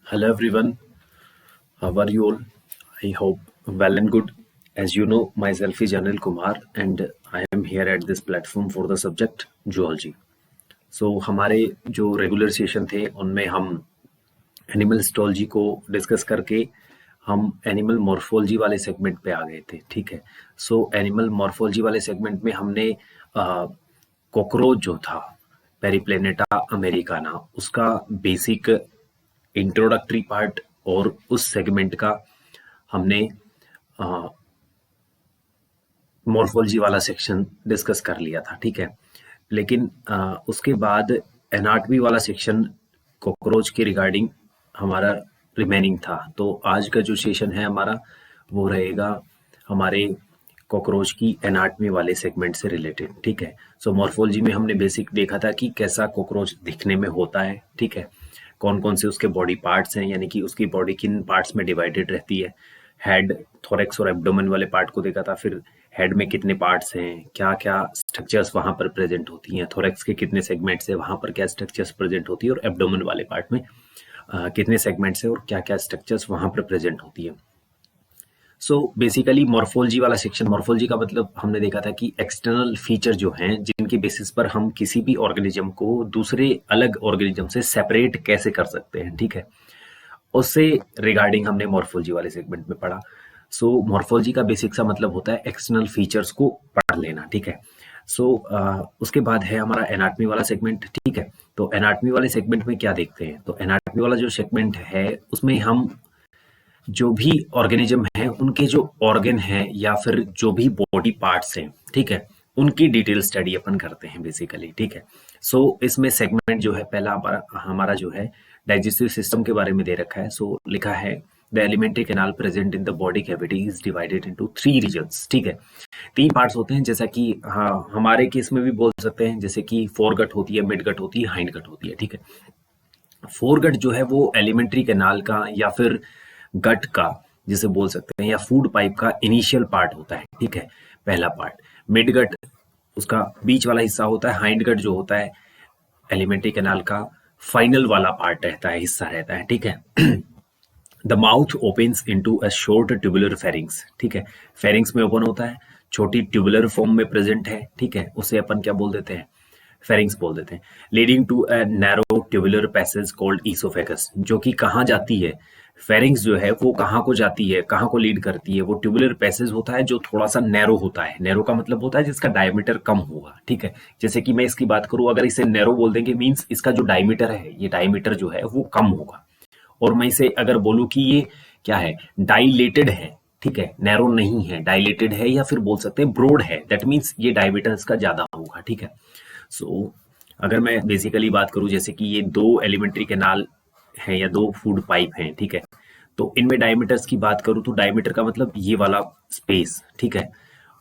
Hello everyone, how are you all? I hope well and good. As you know, myself is Anil Kumar and I am here at this platform for the subject zoology. So हमारे जो regular session थे उनमें हम animal histology को discuss करके हम animal morphology वाले segment पे आ गए थे, ठीक है। सो एनिमल मॉर्फोलॉजी वाले सेगमेंट में हमने कॉकरोच जो था पेरिप्लेनेटा अमेरिकाना उसका बेसिक इंट्रोडक्टरी पार्ट और उस सेगमेंट का हमने मॉर्फोलॉजी वाला सेक्शन डिस्कस कर लिया था, ठीक है। लेकिन उसके बाद एनाटमी वाला सेक्शन कॉकरोच के रिगार्डिंग हमारा रिमेनिंग था। तो आज का जो सेशन है हमारा वो रहेगा हमारे कॉकरोच की एनाटमी वाले सेगमेंट से रिलेटेड, ठीक है। सो मॉर्फोलॉजी में हमने बेसिक देखा था कि कैसा कॉकरोच दिखने में होता है, ठीक है। कौन कौन से उसके बॉडी पार्ट्स हैं, यानी कि उसकी बॉडी किन पार्ट्स में डिवाइडेड रहती है। हेड, थोरेक्स और एब्डोमेन वाले पार्ट को देखा था। फिर हेड में कितने पार्ट्स हैं, क्या क्या स्ट्रक्चर्स वहां पर प्रेजेंट होती हैं, थोरेक्स के कितने सेगमेंट्स है, वहां पर क्या स्ट्रक्चर्स प्रेजेंट होती है, और एब्डोमेन वाले पार्ट में कितने सेगमेंट्स है और क्या क्या स्ट्रक्चर्स वहां पर प्रेजेंट होती है। सो बेसिकली मॉर्फोलॉजी वाला सेक्शन, मॉर्फोलॉजी का मतलब हमने देखा था कि एक्सटर्नल फीचर जो हैं जिनके बेसिस पर हम किसी भी ऑर्गेनिज्म को दूसरे अलग ऑर्गेनिज्म से सेपरेट कैसे कर सकते हैं, ठीक है। उससे रिगार्डिंग हमने मॉर्फोलॉजी वाले सेगमेंट में पढ़ा। सो मॉर्फोलॉजी का बेसिक सा मतलब होता है एक्सटर्नल फीचर्स को पढ़ लेना, ठीक है। सो उसके बाद है हमारा एनाटमी वाला सेगमेंट, ठीक है। तो एनाटमी वाले सेगमेंट में क्या देखते हैं, तो एनाटमी वाला जो सेगमेंट है उसमें हम जो भी ऑर्गेनिज्म है उनके जो ऑर्गन है या फिर जो भी बॉडी पार्ट्स हैं, ठीक है, उनकी डिटेल स्टडी अपन करते हैं बेसिकली, ठीक है। सो इसमें सेगमेंट जो है पहला हमारा जो है डाइजेस्टिव सिस्टम के बारे में दे रखा है। सो लिखा है the alimentary canal present in the body cavity is divided into 3 regions, ठीक है। 3 पार्ट्स होते हैं, जैसा कि हाँ हमारे केस में भी बोल सकते हैं, जैसे कि फोरगट होती है, मिडगट होती है, हाइंडगट होती है, ठीक है। फोरगट जो है वो एलिमेंट्री कैनाल का या फिर गट का जिसे बोल सकते हैं या फूड पाइप का इनिशियल पार्ट होता है, ठीक है, पहला पार्ट। मिड गट उसका बीच वाला हिस्सा होता है। हाइंड गट जो होता है एलिमेंट्री कैनाल का फाइनल वाला पार्ट रहता है, हिस्सा रहता है, ठीक है। The mouth opens into a short tubular pharynx, ठीक है। फेरिंग्स में ओपन होता है, छोटी ट्यूबुलर फॉर्म में प्रेजेंट है, ठीक है। उसे अपन क्या बोल देते हैं, फेरिंग्स बोल देते हैं। Leading to a narrow tubular passage called oesophagus, जो कि कहाँ जाती है, फेरिंग्स जो है वो कहाँ को जाती है, कहाँ को लीड करती है, वो ट्यूबुलर पैसेज होता है जो थोड़ा सा नैरो होता है। नैरो का मतलब होता है जिसका डायमीटर कम होगा, ठीक है। जैसे कि मैं इसकी बात करूं, अगर इसे नैरो बोल देंगे मींस इसका जो डायमीटर है, ये डायमीटर जो है वो कम होगा। और मैं इसे अगर बोलूं कि ये क्या है, डाइलेटेड है, ठीक है, नैरो नहीं है, डाइलेटेड है, या फिर बोल सकते हैं ब्रॉड है, दैट मीन्स ये डायमीटर इसका ज्यादा होगा, ठीक है। सो अगर मैं बेसिकली बात करूं, जैसे कि ये 2 एलिमेंट्री कैनाल हैं या 2 फूड पाइप हैं, ठीक है। तो इनमें डायमीटर्स की बात करूं तो डायमीटर का मतलब ये वाला स्पेस, ठीक है,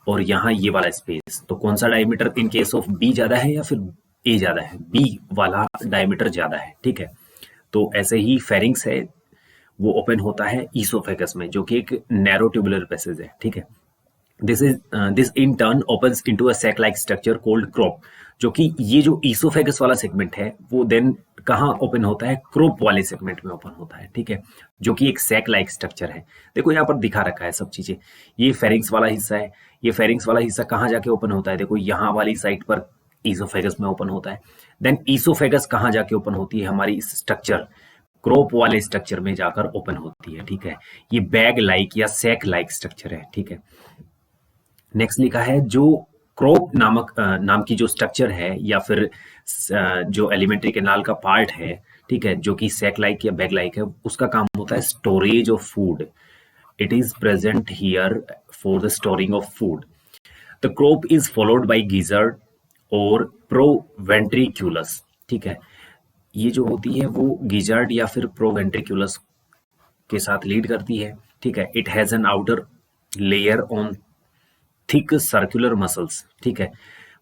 और यहाँ ये वाला स्पेस। तो कौन सा diameter in case of B ज्यादा है या फिर ए ज्यादा है, बी वाला डायमीटर ज्यादा है, ठीक है। तो ऐसे ही फेरिंग्स है वो ओपन होता है ईसोफेगस में, जो कि एक नैरो ट्यूबुलर पैसेज है, ठीक है। This in turn opens into a sac like structure called crop, जो कि ये जो ईसोफेगस वाला सेगमेंट है वो देन कहाँ ओपन होता है, क्रोप वाले सेगमेंट में ओपन होता है, ठीक है, जो कि एक सैक लाइक स्ट्रक्चर है। देखो यहाँ पर दिखा रखा है सब चीजें। ये फेरिंग्स वाला हिस्सा है, ये फेरिंग्स वाला हिस्सा कहाँ जाके ओपन होता है, देखो यहाँ वाली साइड पर ईसोफेगस में ओपन होता है। देन ईसोफेगस कहाँ जाके ओपन होती है, हमारी स्ट्रक्चर क्रोप वाले स्ट्रक्चर में जाकर ओपन होती है, ठीक है। ये बैग लाइक या सैक लाइक स्ट्रक्चर है, ठीक है। नेक्स्ट लिखा है जो क्रोप नामक नाम की जो स्ट्रक्चर है या फिर जो एलिमेंट्री कैनाल का पार्ट है, ठीक है, जो कि सैक लाइक या बैग लाइक है, उसका काम होता है storage of food. It is present here for the storing of food. The crop is followed by gizzard और प्रोवेंट्रिक्यूलस, ठीक है। ये जो होती है वो गिजर्ड या फिर प्रोवेंट्रिक्यूलस के साथ लीड करती है, ठीक है। It has an outer layer on thick circular muscles, ठीक है।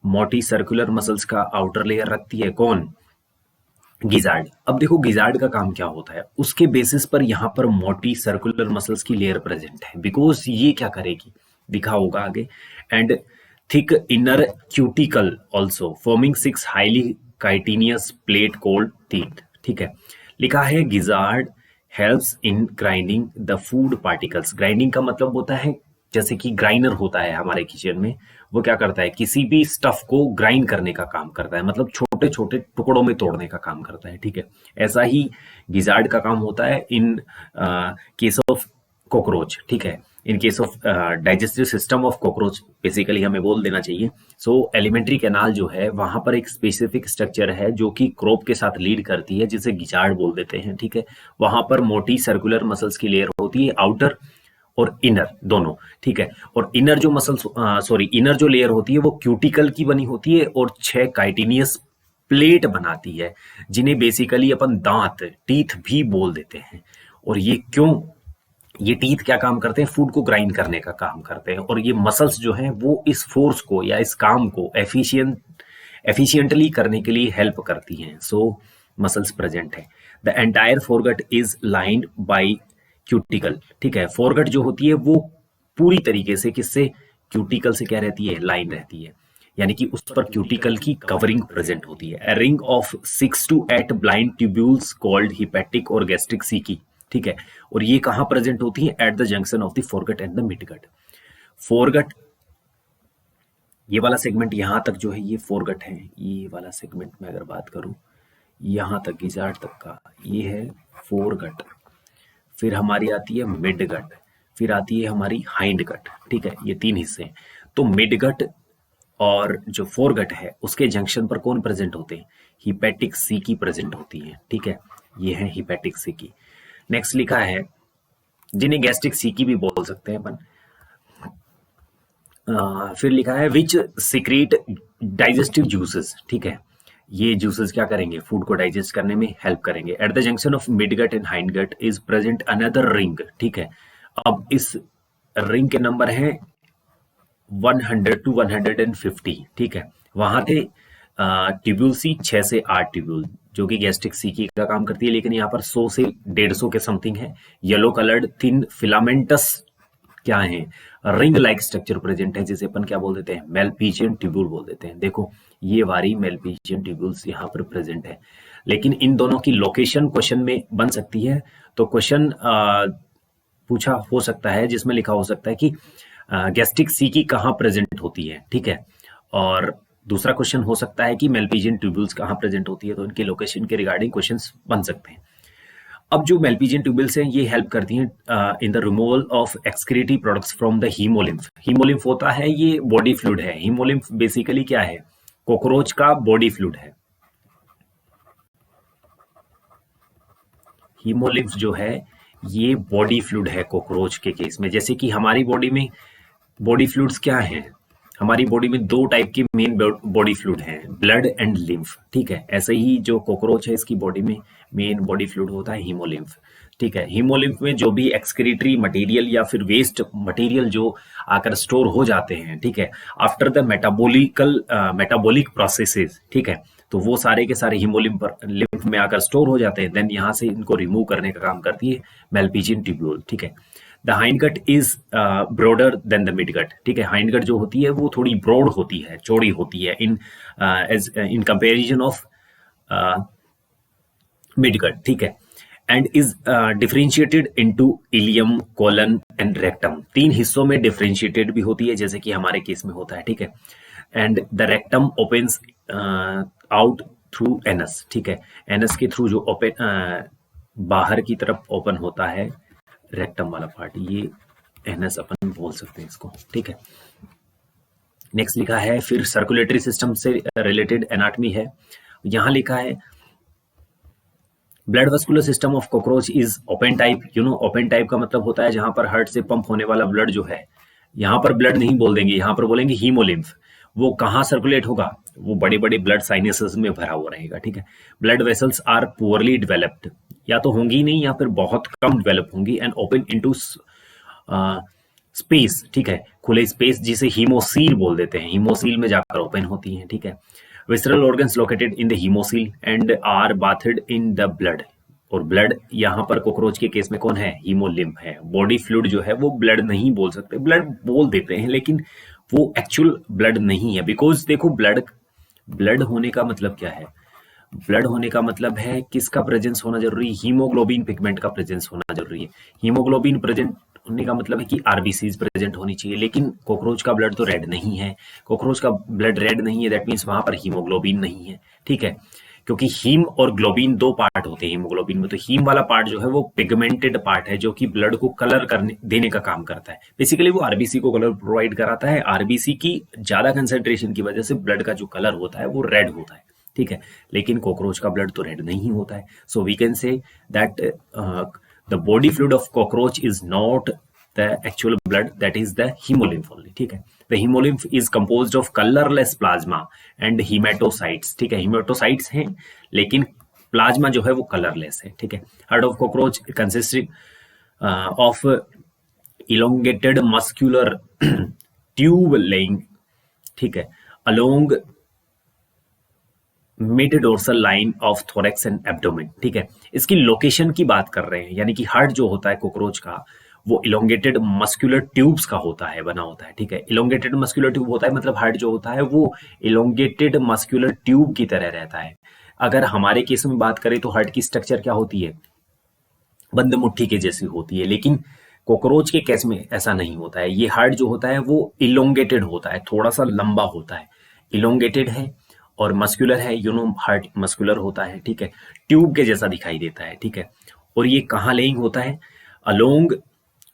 मोटी सर्कुलर मसल्स का आउटर लेयर रखती है कौन, गिजार्ड। अब देखो गिजार्ड का काम क्या होता है, उसके बेसिस पर यहाँ पर मोटी सर्कुलर मसल्स की लेयर प्रेजेंट है, बिकॉज ये क्या करेगी दिखा होगा आगे। And thick inner cuticle also forming 6 highly chitinous plate cold teeth, ठीक है। लिखा है gizzard helps in grinding the food particles. Grinding का मतलब होता है जैसे कि ग्राइंडर होता है हमारे किचन में, वो क्या करता है, किसी भी स्टफ को ग्राइंड करने का काम करता है, मतलब छोटे छोटे टुकड़ों में तोड़ने का काम करता है, ठीक है। ऐसा ही गिजार्ड का काम होता है इन केस ऑफ कॉकरोच, ठीक है। इन case of digestive system of cockroach basically हमें बोल देना चाहिए। सो एलिमेंट्री कैनाल जो है वहां पर एक स्पेसिफिक स्ट्रक्चर है जो कि क्रोप के साथ लीड करती है, जिसे गिजार्ड बोल देते हैं, ठीक है। वहां पर मोटी सर्कुलर मसल्स की लेयर होती है, आउटर और इनर दोनों, ठीक है। और इनर जो मसल्स इनर जो लेयर होती है वो क्यूटिकल की बनी होती है और 6 काइटिनियस प्लेट बनाती है, जिन्हें बेसिकली अपन दांत, टीथ भी बोल देते हैं। और ये टीथ क्या काम करते हैं, फूड को ग्राइंड करने का काम करते हैं, और ये मसल्स जो हैं वो इस फोर्स को या इस काम को एफिशिएंटली करने के लिए हेल्प करती हैं। सो मसल्स प्रेजेंट है। The entire foregut is lined by cuticle, ठीक है। फोरगट जो होती है वो पूरी तरीके से किससे, क्यूटिकल से क्या रहती है, लाइन रहती है, यानी कि उस पर क्यूटिकल की कवरिंग प्रेजेंट होती है। A ring of 6 to 8 blind tubules called hepatic और गैस्ट्रिक सीकी, ठीक है। और ये कहां प्रेजेंट होती है, at the junction of the foregut and the midgut. Foregut, ये वाला सेगमेंट यहां तक जो है ये फोरगट है। ये वाला सेगमेंट में अगर बात करूं यहां तक, गिजार्ड तक का, ये है फोरगट। फिर हमारी आती है मिडगट, फिर आती है हमारी हाइंडगट, ठीक है। ये 3 हिस्से हैं। तो मिडगट और जो फोरगट है उसके जंक्शन पर कौन प्रेजेंट होते हैं, हिपैटिक सीकी प्रेजेंट होती है, ठीक है। ये है हिपैटिक सीकी। नेक्स्ट लिखा है, जिन्हें गैस्ट्रिक सीकी भी बोल सकते हैं अपन। फिर लिखा है विच सिक्रीट डाइजेस्टिव जूसेस, ठीक है। ये जूसेस क्या करेंगे, फूड को डाइजेस्ट करने में हेल्प करेंगे। At the junction of midgut and hindgut is present another ring, ठीक है। अब इस रिंग के नंबर हैं 100 to 150, ठीक है। वहां थे ट्यूब्यूल सी 6 से 8 ट्यूब्यूल जो कि गैस्ट्रिक सीकी का काम करती है, लेकिन यहाँ पर 100 से 150 के समथिंग है। येलो कलर्ड थिन फिलामेंटस क्या है, रिंग लाइक स्ट्रक्चर प्रेजेंट है, जिसे अपन क्या बोल देते हैं, मेलपीजियन ट्यूब्यूल बोल देते हैं। देखो ये वारी मेलपीजियन ट्यूब्यूल्स यहाँ पर प्रेजेंट है, लेकिन इन दोनों की लोकेशन क्वेश्चन में बन सकती है। तो क्वेश्चन पूछा हो सकता है जिसमें लिखा हो सकता है कि गैस्ट्रिक सीकी कहाँ प्रेजेंट होती है, ठीक है। और दूसरा क्वेश्चन हो सकता है कि मेलपीजियन ट्यूब्यूल्स कहाँ प्रेजेंट होती है, तो इनके लोकेशन के रिगार्डिंग क्वेश्चंस बन सकते हैं। अब जो मेलपीजियन ट्यूब्यूल्स हैं ये हेल्प करती हैं in the removal of excretory products from the haemolymph. Haemolymph होता है ये बॉडी फ्लूइड है। हीमोलिम्फ बेसिकली क्या है, कॉकरोच का बॉडी फ्लूइड है। हीमोलिम्फ जो है ये बॉडी फ्लूइड है कॉकरोच के केस में। जैसे कि हमारी बॉडी में बॉडी फ्लूइड्स क्या हैं, हमारी बॉडी में 2 टाइप के मेन बॉडी फ्लूइड हैं, ब्लड एंड लिम्फ, ठीक है। ऐसे ही जो कॉकरोच है इसकी बॉडी में मेन बॉडी फ्लूइड होता है हीमोलिम्फ, ठीक है। हीमोलिम्फ में जो भी एक्सक्रीटरी मटेरियल या फिर वेस्ट मटेरियल जो आकर स्टोर हो जाते हैं, ठीक है, आफ्टर द मेटाबॉलिक प्रोसेसेस, ठीक है, तो वो सारे के सारे लिम्फ में आकर स्टोर हो जाते हैं। देन यहाँ से इनको रिमूव करने का काम करती है मेलपीजियन ट्यूब्यूल, ठीक है। The hindgut is broader then the midgut, ठीक है। हाइंडगट जो होती है वो थोड़ी ब्रॉड होती है, चौड़ी होती है इन कंपेरिजन ऑफ मिडगट, ठीक है। And is differentiated into ileum, colon and rectum. 3 हिस्सों में डिफरेंशिएटेड भी होती है जैसे कि हमारे केस में होता है, ठीक है। And the rectum opens out through anus, ठीक है। एनस के थ्रू जो ओपन बाहर की तरफ ओपन होता है रेक्टम वाला पार्ट, ये एनस अपन बोल सकते हैं इसको, ठीक है। नेक्स्ट लिखा है, फिर सर्कुलेटरी सिस्टम से रिलेटेड एनाटॉमी है। यहां लिखा है blood vascular system of cockroach is open type. Open type का मतलब होता है जहां पर हार्ट से पंप होने वाला ब्लड जो है, यहां पर ब्लड नहीं बोल देंगे, यहां पर बोलेंगे हीमोलिम्फ। वो कहाँ सर्कुलेट होगा, वो बड़े बड़े ब्लड साइनसेस में भरा हुआ रहेगा, ठीक है। Blood vessels are poorly developed, या तो होंगी नहीं या फिर बहुत कम डेवलप होंगी, एंड ओपन इनटू स्पेस, ठीक है, खुले स्पेस जिसे हीमोसील बोल देते हैं, हीमोसील में जाकर ओपन होती हैं, ठीक है। Visceral organs located in the haemocoel and are bathed in the blood. और ब्लड यहाँ पर कॉकरोच के केस में कौन है, हीमोलिम्फ है। बॉडी फ्लूइड जो है वो ब्लड नहीं बोल सकते, ब्लड बोल देते हैं लेकिन वो एक्चुअल ब्लड नहीं है, बिकॉज देखो ब्लड होने का मतलब क्या है, ब्लड होने का मतलब है किसका प्रेजेंस होना जरूरी है? हीमोग्लोबिन पिगमेंट का प्रेजेंस होना जरूरी है। हीमोग्लोबिन प्रेजेंट होने का मतलब है कि आरबीसीज प्रेजेंट होनी चाहिए, लेकिन कॉकरोच का ब्लड तो रेड नहीं है। कॉकरोच का ब्लड रेड नहीं है, दैट मीन्स वहां पर हीमोग्लोबिन नहीं है, ठीक है। क्योंकि हीम और ग्लोबिन दो पार्ट होते हैं हीमोग्लोबिन में, तो हीम वाला पार्ट जो है वो पिगमेंटेड पार्ट है जो कि ब्लड को कलर करने देने का काम करता है। बेसिकली वो आरबीसी को कलर प्रोवाइड कराता है। आरबीसी की ज्यादा कंसेंट्रेशन की वजह से ब्लड का जो कलर होता है वो रेड होता है, ठीक है। लेकिन कॉकरोच का ब्लड तो रेड नहीं होता है। So we can say that the body fluid of cockroach is not the actual blood, that is the haemolymph only, ठीक है। The haemolymph is composed of colourless plasma and haematocytes, ठीक है। हीमेटोसाइट्स हैं लेकिन प्लाज्मा जो है वो कलरलेस है, ठीक है। Head of cockroach consisting of elongated muscular tube laying, ठीक है, along mid dorsal line of thorax and abdomen, ठीक है। इसकी लोकेशन की बात कर रहे हैं, यानी कि हार्ट जो होता है कॉकरोच का वो इलोंगेटेड मस्कुलर ट्यूब्स का होता है, बना होता है, ठीक है। इलोंगेटेड मस्कुलर ट्यूब होता है मतलब हार्ट जो होता है वो इलोंगेटेड मस्कुलर ट्यूब की तरह रहता है। अगर हमारे केस में बात करें तो हार्ट की स्ट्रक्चर क्या होती है? बंद मुट्ठी के जैसी होती है, लेकिन कॉकरोच के केस में ऐसा नहीं होता है। ये हार्ट जो होता है वो इलोंगेटेड होता है, थोड़ा सा लंबा होता है, इलोंगेटेड है और मस्कुलर है, हार्ट मस्कुलर होता है, ठीक है। ट्यूब के जैसा दिखाई देता है, ठीक है। और ये कहाँ लेइंग होता है? Along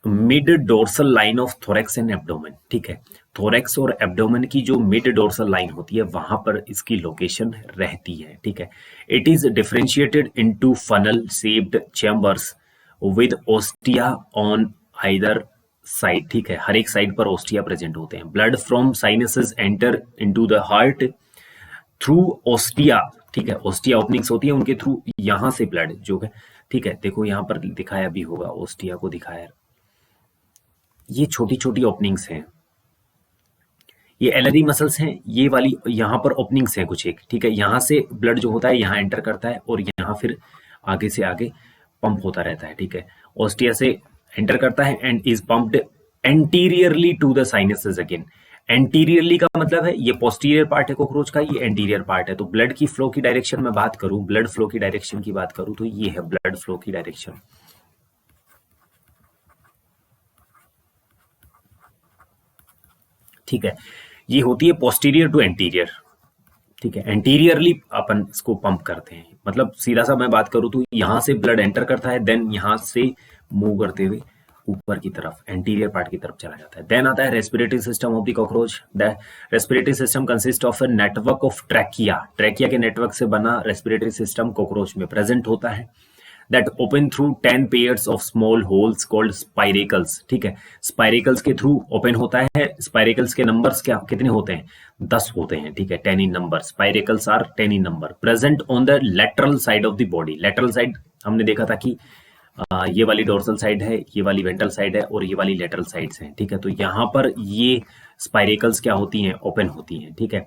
mid dorsal line of thorax and abdomen, ठीक है। थोरेक्स और एब्डोमेन की जो मिड डोर्सल लाइन होती है वहां पर इसकी लोकेशन रहती है, ठीक है। It is differentiated into funnel shaped chambers with ostia on either side, ठीक है। हर एक साइड पर ओस्टिया प्रेजेंट होते हैं। Blood from sinuses enter into the heart through ostia, ठीक है। ओस्टिया ओपनिंग्स होती है उनके थ्रू, यहां से ब्लड जो है, ठीक है। देखो यहां पर दिखाया भी होगा, ओस्टिया को दिखाया, ये छोटी छोटी ओपनिंग्स हैं, ये एलरी मसल्स हैं, ये वाली यहाँ पर ओपनिंग्स हैं कुछ एक, ठीक है। यहाँ से ब्लड जो होता है यहाँ एंटर करता है और यहाँ फिर आगे से आगे पंप होता रहता है, ठीक है। ऑस्टिया से एंटर करता है and is pumped anteriorly to the sinuses again. Anteriorly का मतलब है ये पोस्टीरियर पार्ट है कॉकरोच का, ये एंटीरियर पार्ट है। तो ब्लड की फ्लो की डायरेक्शन में बात करूं, ब्लड फ्लो की डायरेक्शन की बात करूं तो ये है ब्लड फ्लो की डायरेक्शन, ठीक है। ये होती है पोस्टीरियर टू एंटीरियर, ठीक है। एंटीरियरली अपन इसको पंप करते हैं, मतलब सीधा सा मैं बात करूं तो यहां से ब्लड एंटर करता है, देन यहां से मूव करते हुए ऊपर की तरफ एंटीरियर पार्ट की तरफ चला जाता है। देन आता है respiratory system of the cockroach. The respiratory system consist of a network of trachea, trachea के नेटवर्क से बना रेस्पिरेटरी सिस्टम कॉकरोच में प्रेजेंट होता है। that open through 10 pairs of small holes called spiracles, ठीक है। स्पाइरेकल्स के थ्रू ओपन होता है। स्पाइरेकल्स के नंबर्स क्या कितने होते हैं? 10 होते हैं, ठीक है। 10 in number, spiracles are 10 in number, present on the lateral side of the body. Lateral side हमने देखा था कि ये वाली डोर्सल साइड है, ये वाली वेंट्रल साइड है और ये वाली लेटरल साइड्स हैं, ठीक है। तो यहाँ पर ये स्पाइरेकल्स क्या होती हैं? ओपन होती हैं, ठीक है।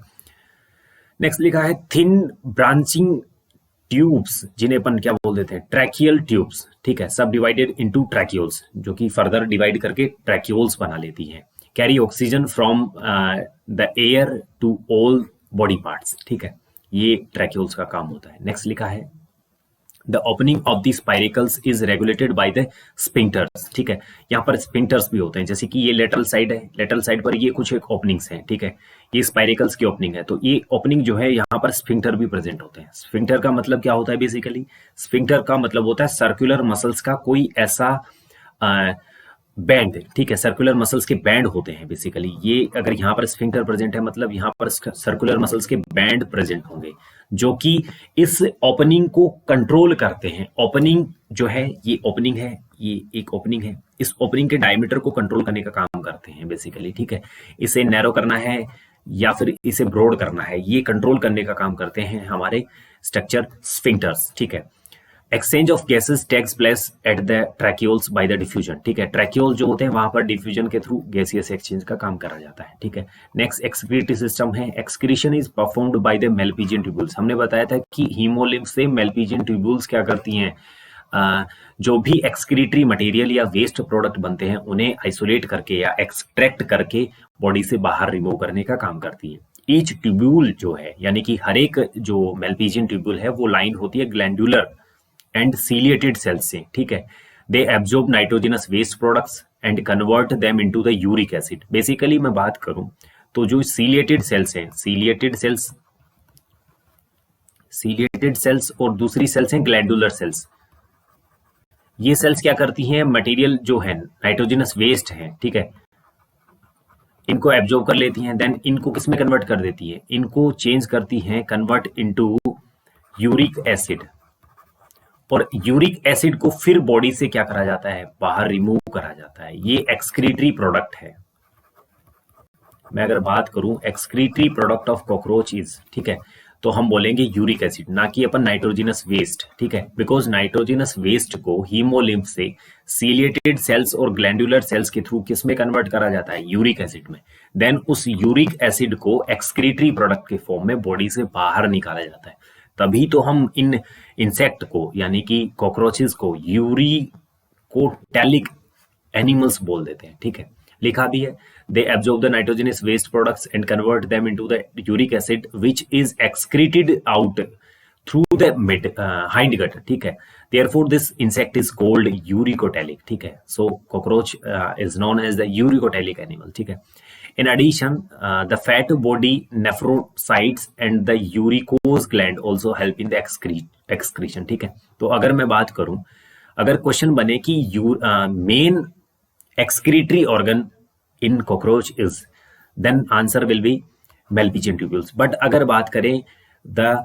नेक्स्ट लिखा है थिन ब्रांचिंग ट्यूब्स, जिन्हें अपन क्या बोल देते हैं? ट्रैकियल ट्यूब्स, ठीक है। सब डिवाइडेड इनटू ट्रैक्यूल्स, जो कि फर्दर डिवाइड करके ट्रैक्यूल्स बना लेती हैं। Carry oxygen from the air to all body parts, ठीक है। ये ट्रैक्यूल्स का काम होता है। नेक्स्ट लिखा है the opening of the spiracles is regulated by the sphincters, ठीक है। यहाँ पर स्पिंक्टर्स भी होते हैं, जैसे कि ये लेटरल साइड है, लेटरल साइड पर ये कुछ एक ओपनिंग्स हैं, ठीक है। ये स्पाइरेकल्स की ओपनिंग है, तो ये ओपनिंग जो है यहाँ पर स्फिंक्टर भी प्रेजेंट होते हैं। स्फिंक्टर का मतलब क्या होता है? बेसिकली स्फिंक्टर का मतलब होता है सर्कुलर मसल्स का कोई ऐसा बैंड, ठीक है। सर्कुलर मसल्स के बैंड होते हैं बेसिकली। ये अगर यहाँ पर स्फिंक्टर प्रेजेंट है मतलब यहाँ पर सर्कुलर मसल्स के बैंड प्रेजेंट होंगे जो कि इस ओपनिंग को कंट्रोल करते हैं। ओपनिंग जो है, ये ओपनिंग है, ये एक ओपनिंग है, इस ओपनिंग के डायमीटर को कंट्रोल करने का काम करते हैं बेसिकली, ठीक है। इसे नैरो करना है या फिर इसे ब्रॉड करना है, ये कंट्रोल करने का काम करते हैं हमारे स्ट्रक्चर स्फिंक्टर्स, ठीक है। Exchange of gases takes place at the tracheoles by the diffusion, ठीक है। ट्रैक्यूल जो होते हैं वहां पर डिफ्यूजन के थ्रू गैसियस एक्सचेंज का काम करा जाता है, ठीक है। नेक्स्ट एक्सक्रीटरी सिस्टम है। Excretion is performed by the Malpighian tubules. हमने बताया था कि हीमोलिम्फ से मेलपिजियन ट्यूब्यूल्स क्या करती हैं? जो भी एक्सक्रीटरी मटेरियल या वेस्ट प्रोडक्ट बनते हैं उन्हें आइसोलेट करके या एक्सट्रैक्ट करके बॉडी से बाहर रिमूव करने का काम करती है। ईच ट्यूब्यूल जो है, यानी कि हर एक जो मेलपीजियन ट्यूब्यूल है वो लाइन होती है ग्लैंडुलर एंड सीलिएटेड सेल्स से, ठीक है। They absorb nitrogenous waste products and convert them into the uric acid. Basically मैं बात करूं तो जो सीलिएटेड सेल्स हैं, सीलिएटेड सेल्स और दूसरी सेल्स हैं ग्लैंडुलर सेल्स। ये सेल्स क्या करती हैं, मटेरियल जो है नाइट्रोजनस वेस्ट है, ठीक है, इनको एब्जॉर्ब कर लेती हैं, देन इनको किस में कन्वर्ट कर देती है, इनको चेंज करती हैं, कन्वर्ट इनटू यूरिक एसिड। और यूरिक एसिड को फिर बॉडी से क्या करा जाता है, बाहर रिमूव करा जाता है। ये एक्सक्रीटरी प्रोडक्ट है। मैं अगर बात करूं excretory product of cockroach is, ठीक है, तो हम बोलेंगे यूरिक एसिड, ना कि अपन नाइट्रोजिनस वेस्ट, ठीक है, बिकॉज नाइट्रोजिनस वेस्ट को हीमोलिम्फ से सीलिएटेड सेल्स और ग्लैंडुलर सेल्स के थ्रू किस में कन्वर्ट करा जाता है, यूरिक एसिड में। देन उस यूरिक एसिड को एक्सक्रीटरी प्रोडक्ट के फॉर्म में बॉडी से बाहर निकाला जाता है। तभी तो हम इन इंसेक्ट को यानी कि कॉकरोचेस को यूरिकोटैलिक एनिमल्स बोल देते हैं, ठीक है, लिखा भी है। They absorb the nitrogenous waste products and convert them into the uric acid, which is excreted out through the hindgut, ठीक है। Therefore, this insect is called uricotelic, ठीक है। So, cockroach is known as the uricotelic animal, ठीक है। In addition, the fat body nephrocytes and the uricose gland also help in the excretion, ठीक है। तो अगर मैं बात करूं, अगर क्वेश्चन बने कि main excretory organ in cockroach is, then answer will be Malpighian tubules. But अगर बात करें the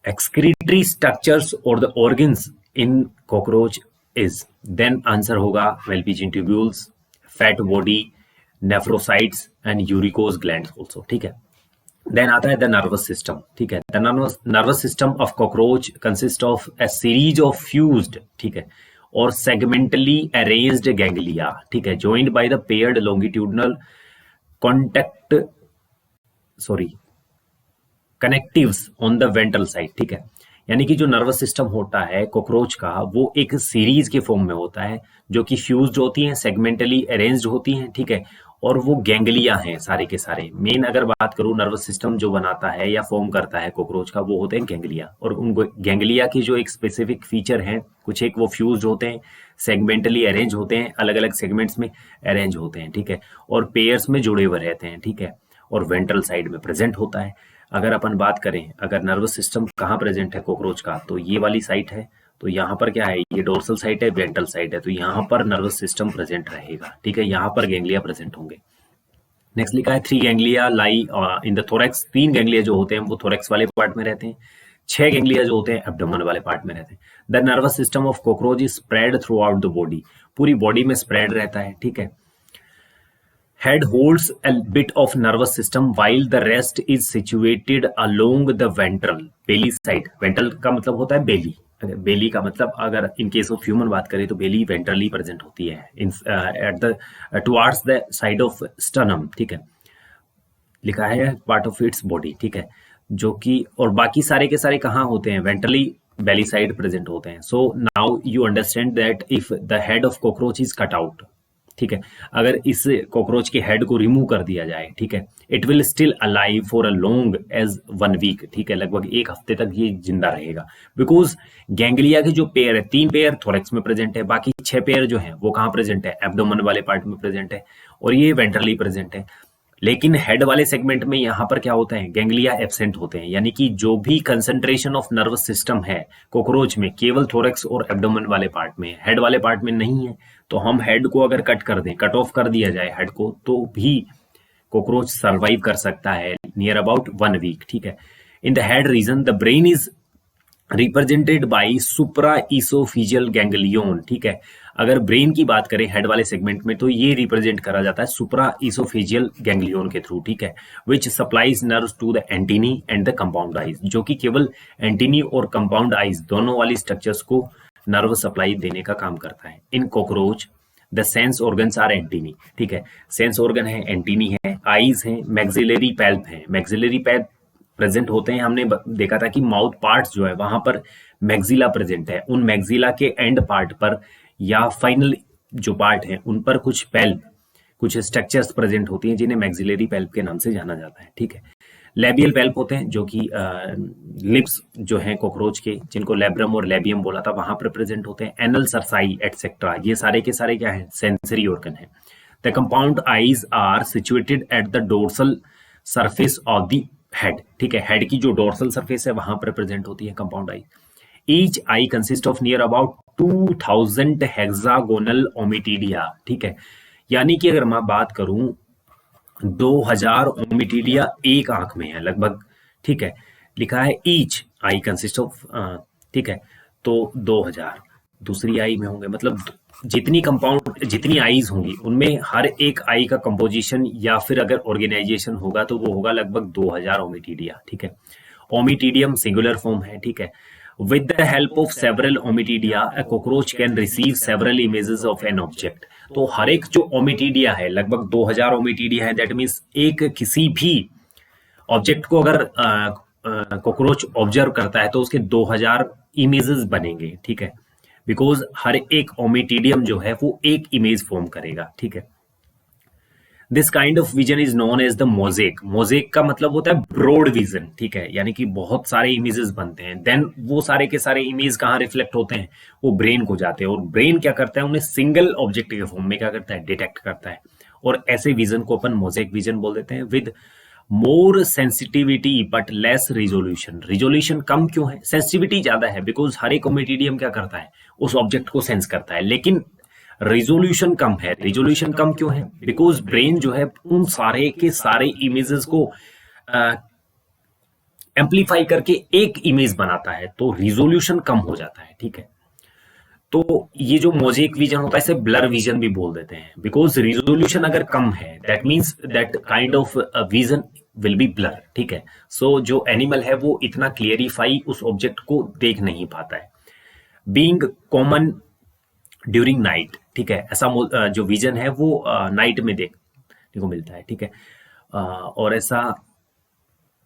excretory structures or the organs in cockroach is, then answer होगा Malpighian tubules, fat body, nephrocytes and uricose glands also, ठीक है। Then आता है the nervous system, ठीक है। The nervous system of cockroach consists of a series of fused, ठीक है, और सेगमेंटली अरेंज्ड गैंग्लिया, ठीक है, joined by the paired longitudinal connectives on the ventral side, ठीक है। यानी कि जो नर्वस सिस्टम होता है कॉकरोच का वो एक सीरीज के फॉर्म में होता है, जो कि फ्यूज्ड होती हैं, सेगमेंटली अरेंज्ड होती हैं, ठीक है, और वो गैंग्लिया हैं सारे के सारे। मेन अगर बात करूं नर्वस सिस्टम जो बनाता है या फॉर्म करता है कॉकरोच का, वो होते हैं गैंग्लिया। और उन गैंग्लिया की जो एक स्पेसिफिक फीचर है, कुछ एक वो फ्यूज्ड होते हैं, सेगमेंटली अरेंज होते हैं, अलग अलग सेगमेंट्स में अरेंज होते हैं, ठीक है, और पेयर्स में जुड़े हुए रहते हैं, ठीक है, और वेंट्रल साइड में प्रेजेंट होता है। अगर अपन बात करें अगर नर्वस सिस्टम कहाँ प्रेजेंट है कॉकरोच का, तो ये वाली साइट है, तो यहाँ पर क्या है, ये डोर्सल साइट है, वेंट्रल साइट है, तो यहाँ पर नर्वस सिस्टम प्रेजेंट रहेगा, ठीक है, यहाँ पर गैंग्लिया प्रेजेंट होंगे। नेक्स्ट लिखा है 3 ganglia lie in the thorax. 3 ganglia जो होते हैं वो थोरैक्स वाले पार्ट में रहते हैं, 6 गैंग्लिया जो होते हैं एब्डोमेन वाले पार्ट में रहते हैं। The nervous system of cockroach is spread through out the body, पूरी बॉडी में स्प्रेड रहता है, ठीक है। Head holds a bit of nervous system while the rest is situated along the ventral belly side. Ventral का मतलब होता है बेली, बेली का मतलब अगर इन केस ऑफ ह्यूमन बात करें तो बेली वेंट्रली प्रेजेंट होती है at the towards the side of sternum, ठीक है, लिखा है पार्ट ऑफ इट्स बॉडी, ठीक है, जो कि और बाकी सारे के सारे कहाँ होते हैं, वेंट्रली बेली साइड प्रेजेंट होते हैं। So now you understand that if the head of cockroach is cut out, ठीक है, अगर इस कॉकरोच के हेड को रिमूव कर दिया जाए, ठीक है, it will still alive for a long as 1 week, ठीक है, लगभग 1 हफ्ते तक ये जिंदा रहेगा। बिकॉज गैंग्लिया के जो पेयर है, 3 पेयर थोरैक्स में प्रेजेंट है, बाकी 6 पेयर जो है वो कहाँ प्रेजेंट है, एब्डोमेन वाले पार्ट में प्रेजेंट है, और ये वेंट्रली प्रेजेंट है। लेकिन हेड वाले सेगमेंट में यहाँ पर क्या होता है, गैंग्लिया एब्सेंट होते हैं, यानी कि जो भी कंसंट्रेशन ऑफ नर्वस सिस्टम है कॉकरोच में केवल थोरैक्स और एब्डोमेन वाले पार्ट में, हेड वाले पार्ट में नहीं है। तो हम हेड को अगर कट कर दें, कट ऑफ कर दिया जाए हेड को, तो भी कॉकरोच सर्वाइव कर सकता है नियर अबाउट 1 वीक, ठीक है। In the head region the brain is represented by supra oesophageal ganglion, ठीक है। अगर ब्रेन की बात करें हेड वाले सेगमेंट में तो ये रिप्रेजेंट करा जाता है सुप्रा इसोफिजियल गैंग्लियोन के थ्रू, ठीक है, which supplies nerves to the antennae and the compound eyes, जो कि केवल एंटीनी और कंपाउंड आइज दोनों वाली स्ट्रक्चर्स को नर्व सप्लाई देने का काम करता है। In cockroach the sense organs are antennae, ठीक है, सेंस ऑर्गन है, एंटीनी है, आईज है, मैक्सिलरी पैल्प है, मैक्सिलरी पैल्प प्रेजेंट होते हैं। हमने देखा था कि माउथ पार्ट्स जो है वहां पर मैक्सिला प्रेजेंट है, उन मैक्सिला के एंड पार्ट पर या फाइनल जो पार्ट है उन पर कुछ पैल्प, कुछ स्ट्रक्चर्स प्रेजेंट होती हैं जिन्हें मैक्सिलरी पैल्प के नाम से जाना जाता है, ठीक है। लेबियल वेल्प होते हैं जो कि लिप्स जो हैं कॉकरोच के, जिनको लेब्रम और लेबियम बोला था, वहां पर प्रेजेंट होते हैं। एनल, सरसाई एटसेट्रा, ये सारे के सारे क्या है, सेंसरी ऑर्गन है। The compound eyes are situated at the dorsal surface of the head, ठीक है, हेड की जो डोर्सल सरफेस है वहां पर प्रेजेंट होती है compound eye. Each eye consist of near about 2000 hexagonal ommatidia, ठीक है, यानी कि अगर मैं बात करूं 2000 ओमिटीडिया एक आंख में है लगभग, ठीक है, लिखा है ईच आई कंसिस्ट ऑफ, ठीक है, तो 2000 दूसरी आई में होंगे, मतलब जितनी कंपाउंड, जितनी आईज होंगी उनमें हर एक आई का कंपोजिशन या फिर अगर ऑर्गेनाइजेशन होगा तो वो होगा लगभग 2000 ओमिटीडिया, ठीक है। ओमिटीडियम सिंगुलर फॉर्म है, ठीक है। With the help of several ommatidia, a cockroach can receive several images of an object. तो हर एक जो ओमिटीडिया है, लगभग 2000 ओमिटीडिया है, दैट मीन्स एक किसी भी ऑब्जेक्ट को अगर कॉकरोच ऑब्जर्व करता है तो उसके 2000 इमेजेस बनेंगे, ठीक है, बिकॉज हर एक ओमिटीडियम जो है वो एक इमेज फॉर्म करेगा, ठीक है। This kind of vision is known as the mosaic. Mosaic का मतलब होता है ब्रॉड विजन, ठीक है, यानी कि बहुत सारे इमेजेस बनते हैं, देन वो सारे के सारे इमेज कहाँ रिफ्लेक्ट होते हैं, वो ब्रेन को जाते हैं, और ब्रेन क्या करता है, उन्हें सिंगल ऑब्जेक्ट के फॉर्म में क्या करता है, डिटेक्ट करता है, और ऐसे विजन को अपन मोजेक विजन बोल देते हैं। With more sensitivity but less resolution. Resolution कम क्यों है, सेंसिटिविटी ज्यादा है, बिकॉज हर एक मीडियम क्या करता है, उस ऑब्जेक्ट को सेंस करता है, लेकिन रिजोल्यूशन कम है। रिजोल्यूशन कम क्यों है, बिकॉज ब्रेन जो है उन सारे के सारे इमेजेस को एम्पलीफाई करके एक इमेज बनाता है, तो रिजोल्यूशन कम हो जाता है, ठीक है। तो ये जो मोजेक विजन होता है इसे ब्लर विजन भी बोल देते हैं, बिकॉज रिजोल्यूशन अगर कम है that means that kind of vision will be blur, ठीक है। सो जो एनिमल है वो इतना क्लियरिफाई उस ऑब्जेक्ट को देख नहीं पाता है। बीइंग कॉमन ड्यूरिंग नाइट, ठीक है, ऐसा जो विजन है वो नाइट में देखने को मिलता है, ठीक है, और ऐसा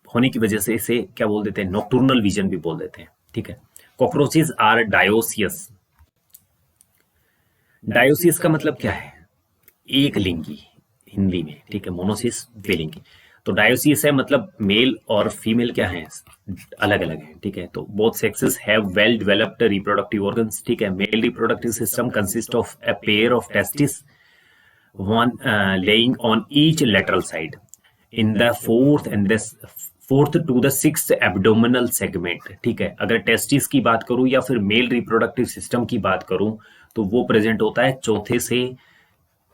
होने की वजह से इसे क्या बोल देते हैं, नॉक्टर्नल विजन भी बोल देते हैं, ठीक है। Cockroaches are dioecious. डायोसियस का मतलब क्या है, एक लिंगी हिंदी में, ठीक है, मोनोसिस द्विलिंगी। तो डायोसियस है मतलब मेल और फीमेल क्या है, अलग अलग है, ठीक है। तो both sexes have well developed reproductive organs, ठीक है। Male reproductive system consist of a pair of testis, one lying on each lateral side in the fourth to the sixth abdominal segment, ठीक है। अगर टेस्टिस की बात करूं या फिर मेल रिप्रोडक्टिव सिस्टम की बात करूं तो वो प्रेजेंट होता है चौथे से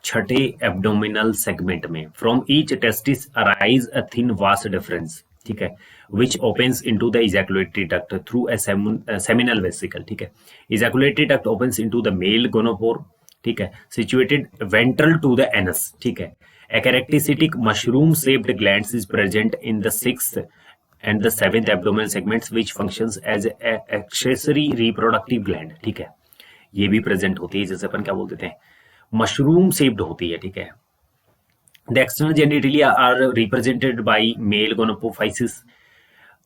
छठे एब्डोमिनल सेगमेंट में। From each testis arise a thin vas deferens, ठीक है, which opens into the ejaculatory duct through a seminal vesicle, ठीक है। Ejaculatory duct opens into the male gonopore, ठीक है, situated ventral to the anus, ठीक है। A characteristic mushroom-shaped glands is present in the sixth and the seventh abdominal segments, which functions as an accessory reproductive gland, ठीक है। ये भी present होती है, जैसे अपन क्या बोल देते हैं, मशरूम शेप्ड होती है, ठीक है। The external genitalia are represented by male gonapophysis,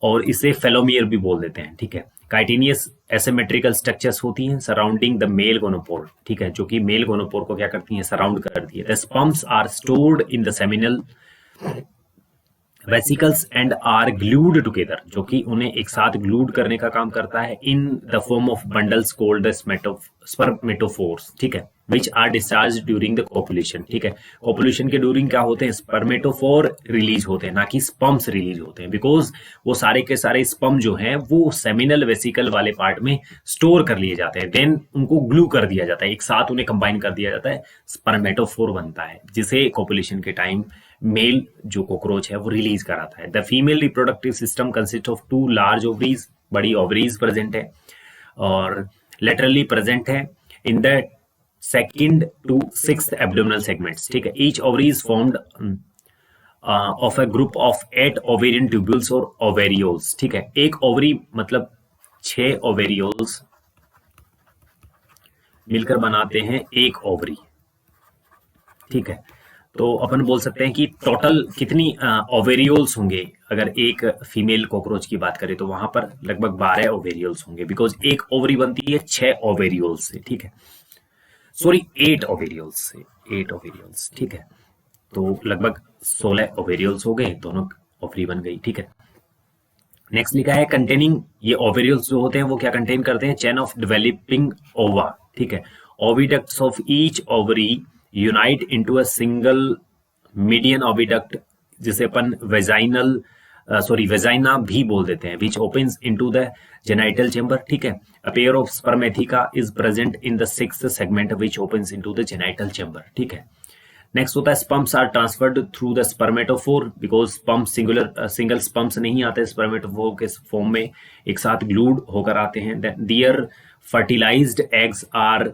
और इसे फेलोमियर भी बोल देते हैं, ठीक है। काइटिनियस एसिमेट्रिकल स्ट्रक्चर्स होती हैं सराउंडिंग द मेल गोनोपोर, ठीक है, जो कि मेल गोनोपोर को क्या करती हैं, सराउंड करती है। The sperms are stored in the seminal vesicles and are glued together, जो कि उन्हें एक साथ ग्लूड करने का काम करता है, in the form of bundles called spermatophores, ठीक है, which are discharge during the copulation, ठीक है। कोपुलेशन के ड्यूरिंग क्या होते हैं, स्पर्मेटोफोर रिलीज होते हैं, ना कि स्पर्म्स रिलीज होते हैं, बिकॉज वो सारे के सारे स्पर्म जो हैं वो सेमिनल वेसिकल वाले पार्ट में स्टोर कर लिए जाते हैं, देन उनको ग्लू कर दिया जाता है, एक साथ उन्हें कंबाइन कर दिया जाता है, स्पर्मेटोफोर बनता है, जिसे कोपुलेशन के टाइम मेल जो कॉकरोच है वो रिलीज कराता है। The female reproductive system consist of 2 large ovaries, बड़ी ओवरीज प्रेजेंट है और लेटरली प्रेजेंट है in the second to sixth abdominal segments, ठीक है। Each ovary is formed of a group of 8 ovarian tubules और ओवेरियोल्स, ठीक है। एक ओवरी मतलब 6 ओवेरियोल्स मिलकर बनाते हैं एक ओवरी, ठीक है। तो अपन बोल सकते हैं कि टोटल कितनी ओवेरियोल्स होंगे, अगर एक फीमेल कॉकरोच की बात करें तो वहां पर लगभग 12 ओवेरियोल्स होंगे, बिकॉज एक ओवरी बनती है 6 ओवेरियोल्स से, ठीक है, सॉरी 8 ओवेरियोल्स से, 8 ओवेरियोल्स, ठीक है। तो लगभग 16 ओवेरियोल्स हो गए दोनों ओवरी बन गई, ठीक है। नेक्स्ट लिखा है कंटेनिंग, ये ओवेरियल्स जो होते हैं वो क्या कंटेन करते हैं, चेन ऑफ डेवलपिंग ओवा, ठीक है। Oviducts of each ovary unite into a single median oviduct, जिसे अपन वेजाइनल वेजाइना भी बोल देते हैं, which opens into the genital chamber, ठीक है। A pair of spermatheca is present in the sixth segment which opens into the genital chamber, ठीक है। नेक्स्ट होता है sperms are transferred through the spermatophore, because sperm single sperms नहीं आते स्पर्मेटोफोर के form में, एक साथ ग्लूड होकर आते हैं। Their fertilised eggs are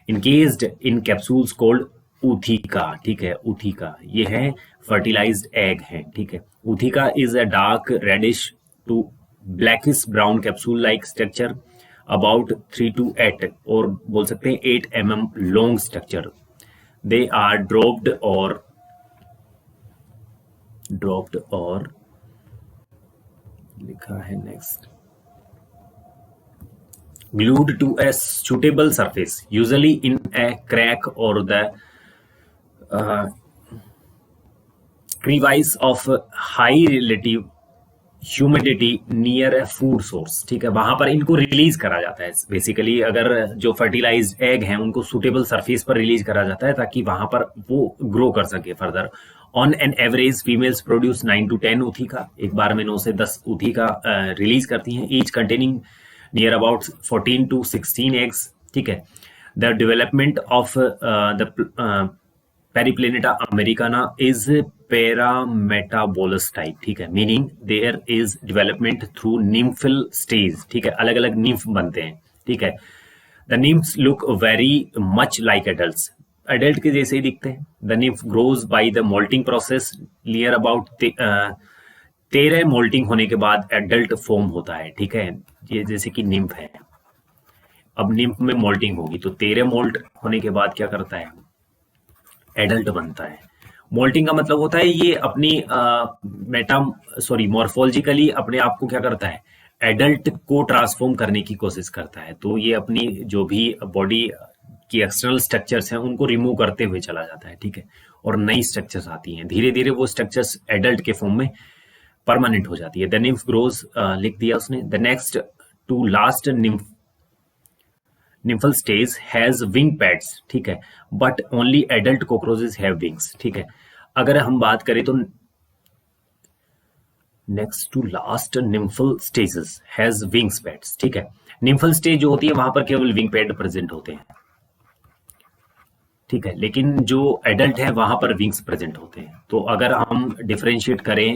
encased in capsules called ootheca, ठीक है। ऊथिका ये है फर्टिलाइज्ड एग है, ठीक है। Ootheca is a dark reddish to blackish brown capsule like structure about 3 to 8 और बोल सकते हैं 8 mm long structure. They are dropped or लिखा है next glued to a suitable surface, usually in a crack or the crevice of high relative humidity near A food source, ठीक है। वहां पर इनको रिलीज करा जाता है बेसिकली, अगर जो फर्टिलाइज्ड एग हैं उनको सुटेबल सरफेस पर रिलीज करा जाता है ताकि वहां पर वो ग्रो कर सके further. On an average females produce 9 to 10 ऊथिका, एक बार में 9 से 10 ऊथिका रिलीज करती हैं, each containing near about 14 to 16 eggs, ठीक है। The development of the Periplaneta americana is paurometabolous type, ठीक है। Meaning there is development through nymphal stage, ठीक है। अलग अलग निम्फ बनते हैं, ठीक है। The nymphs look very much like adults, adult के जैसे ही दिखते हैं। The nymph grows by the moulting process near about 13 moulting होने के बाद एडल्ट फॉर्म होता है, ठीक है। ये जैसे कि निम्फ है, अब निम्फ में मोल्टिंग होगी तो 13 मोल्ट होने के बाद क्या करता है, एडल्ट बनता है। मोल्टिंग का मतलब होता है ये अपनी मॉर्फोलॉजिकली अपने आप को क्या करता है, एडल्ट को ट्रांसफॉर्म करने की कोशिश करता है। तो ये अपनी जो भी बॉडी की एक्सटर्नल स्ट्रक्चर्स हैं उनको रिमूव करते हुए चला जाता है, ठीक है। और नई स्ट्रक्चर्स आती हैं, धीरे धीरे वो स्ट्रक्चर्स एडल्ट के फॉर्म में परमानेंट हो जाती है। द निम्फ ग्रोज लिख दिया उसने। The next to last nymphal stage has wing pads, ठीक है, but only adult cockroaches have wings, ठीक है। अगर हम बात करें तो next to last nymphal stages has wings pads, ठीक है। निम्फल स्टेज जो होती है वहां पर केवल विंग पैड प्रेजेंट होते हैं, ठीक है, लेकिन जो एडल्ट है वहां पर विंग्स प्रेजेंट होते हैं। तो अगर हम डिफरेंशिएट करें,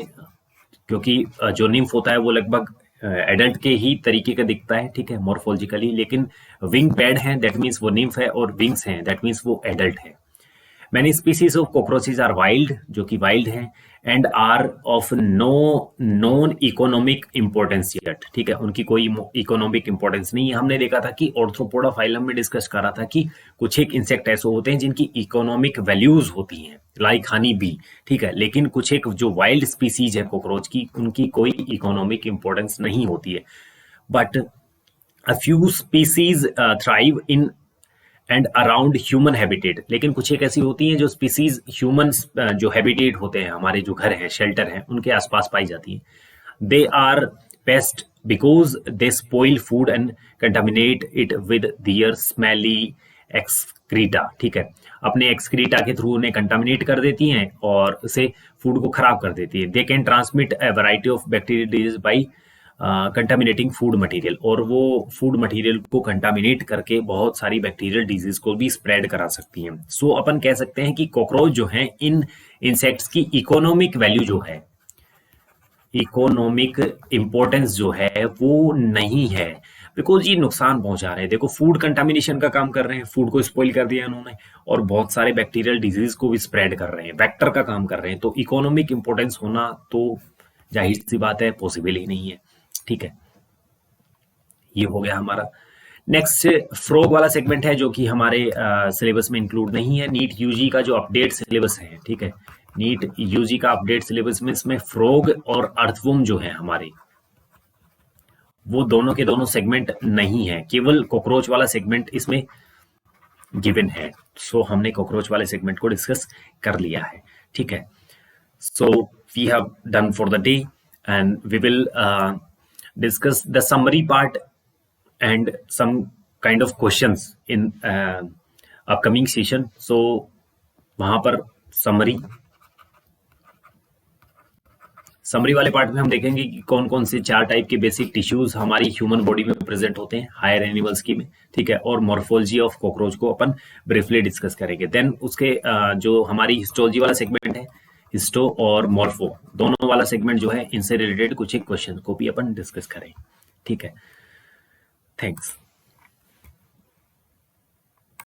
क्योंकि जो निम्फ होता है वो लगभग एडल्ट के ही तरीके का दिखता है, ठीक है, मॉर्फोलॉजिकली, लेकिन विंग पैड है दैट मीन्स वो निम्फ है, और विंग्स हैं दैट मीन्स वो एडल्ट है। Many species of cockroaches are wild, जो कि वाइल्ड है, and are of no non economic importance yet, ठीक है, उनकी कोई इकोनॉमिक इंपॉर्टेंस नहीं है। हमने देखा था कि ऑर्थ्रोपोडा फाइलम में डिस्कस करा था कि कुछ एक इंसेक्ट ऐसे होते हैं जिनकी इकोनॉमिक वैल्यूज होती हैं, लाइक हनी बी, ठीक है, लेकिन कुछ एक जो वाइल्ड स्पीसीज है कॉकरोच की, उनकी कोई इकोनॉमिक इंपॉर्टेंस नहीं होती है। But a few species thrive in and around human habitat, लेकिन कुछ एक ऐसी होती हैं जो स्पीसीज ह्यूमन जो हैबिटेट होते हैं, हमारे जो घर हैं, शेल्टर हैं, उनके आसपास पाई जाती हैं। They are pest because they spoil food and contaminate it with their smelly excreta, ठीक है, अपने एक्सक्रीटा के थ्रू उन्हें कंटामिनेट कर देती हैं और उसे फूड को खराब कर देती है। They can transmit A variety of bacterial disease by contaminating food material, और वो फूड मटेरियल को कंटामिनेट करके बहुत सारी बैक्टीरियल डिजीज को भी स्प्रेड करा सकती हैं। सो अपन कह सकते हैं कि कॉकरोच जो हैं, इन इंसेक्ट्स की इकोनॉमिक वैल्यू जो है, इकोनॉमिक इंपॉर्टेंस जो है वो नहीं है, बिकॉज ये नुकसान पहुंचा रहे हैं। देखो, फूड कंटामिनेशन का काम कर रहे हैं, फूड को स्पॉइल कर दिया इन्होंने, और बहुत सारे बैक्टीरियल डिजीज को भी स्प्रेड कर रहे हैं, वेक्टर का काम कर रहे हैं। तो इकोनॉमिक इंपॉर्टेंस होना तो जाहिर सी बात है पॉसिबल ही नहीं है, ठीक है। ये हो गया हमारा। नेक्स्ट फ्रॉग वाला सेगमेंट है जो कि हमारे सिलेबस में इंक्लूड नहीं है। नीट यूजी का जो अपडेट सिलेबस है, ठीक है, नीट यूजी का अपडेट सिलेबस में इसमें फ्रॉग और अर्थवुम जो है हमारे, वो दोनों के दोनों सेगमेंट नहीं है, केवल कॉकरोच वाला सेगमेंट इसमें गिवन है। सो हमने कॉकरोच वाले सेगमेंट को डिस्कस कर लिया है, ठीक है। सो we have done for the day, and we will discuss the summary part and some kind of questions in upcoming session. So वहां पर समरी वाले पार्ट में हम देखेंगे कि कौन कौन से 4 टाइप के बेसिक टिश्यूज हमारी ह्यूमन बॉडी में प्रेजेंट होते हैं हायर एनिमल्स की में, ठीक है, और मॉर्फोलॉजी ऑफ कॉकरोच को अपन ब्रीफली डिस्कस करेंगे। देन उसके जो हमारी हिस्टोलॉजी वाला सेगमेंट है, हिस्टो और मॉर्फो दोनों वाला सेगमेंट जो है, इनसे रिलेटेड कुछ एक क्वेश्चन को भी अपन डिस्कस करें, ठीक है। थैंक्स।